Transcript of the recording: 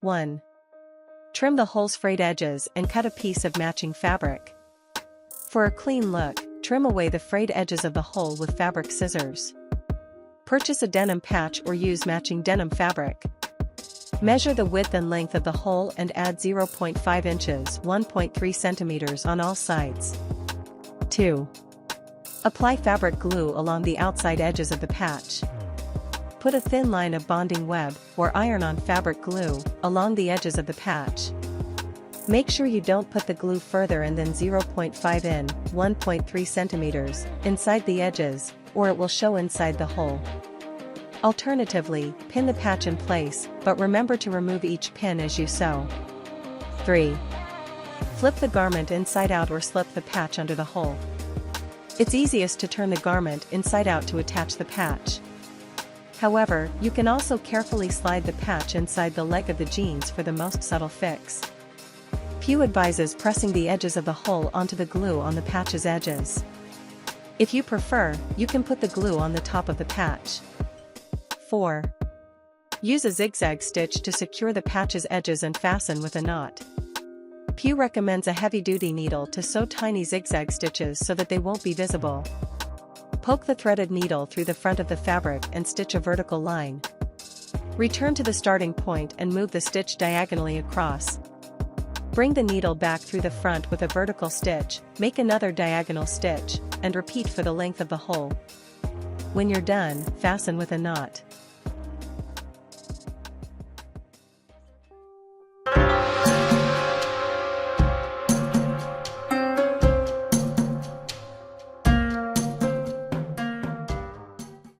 1. Trim the hole's frayed edges and cut a piece of matching fabric. For a clean look, trim away the frayed edges of the hole with fabric scissors. Purchase a denim patch or use matching denim fabric. Measure the width and length of the hole and add 0.5 inches (1.3 centimeters) on all sides. 2. Apply fabric glue along the outside edges of the patch. Put a thin line of bonding web, or iron-on fabric glue, along the edges of the patch. Make sure you don't put the glue further in than 0.5 in, 1.3 centimeters, inside the edges, or it will show inside the hole. Alternatively, pin the patch in place, but remember to remove each pin as you sew. 3. Flip the garment inside out or slip the patch under the hole. It's easiest to turn the garment inside out to attach the patch. However, you can also carefully slide the patch inside the leg of the jeans for the most subtle fix. Pew advises pressing the edges of the hole onto the glue on the patch's edges. If you prefer, you can put the glue on the top of the patch. 4. Use a zigzag stitch to secure the patch's edges and fasten with a knot. Pew recommends a heavy-duty needle to sew tiny zigzag stitches so that they won't be visible. Poke the threaded needle through the front of the fabric and stitch a vertical line. Return to the starting point and move the stitch diagonally across. Bring the needle back through the front with a vertical stitch, make another diagonal stitch, and repeat for the length of the hole. When you're done, fasten with a knot.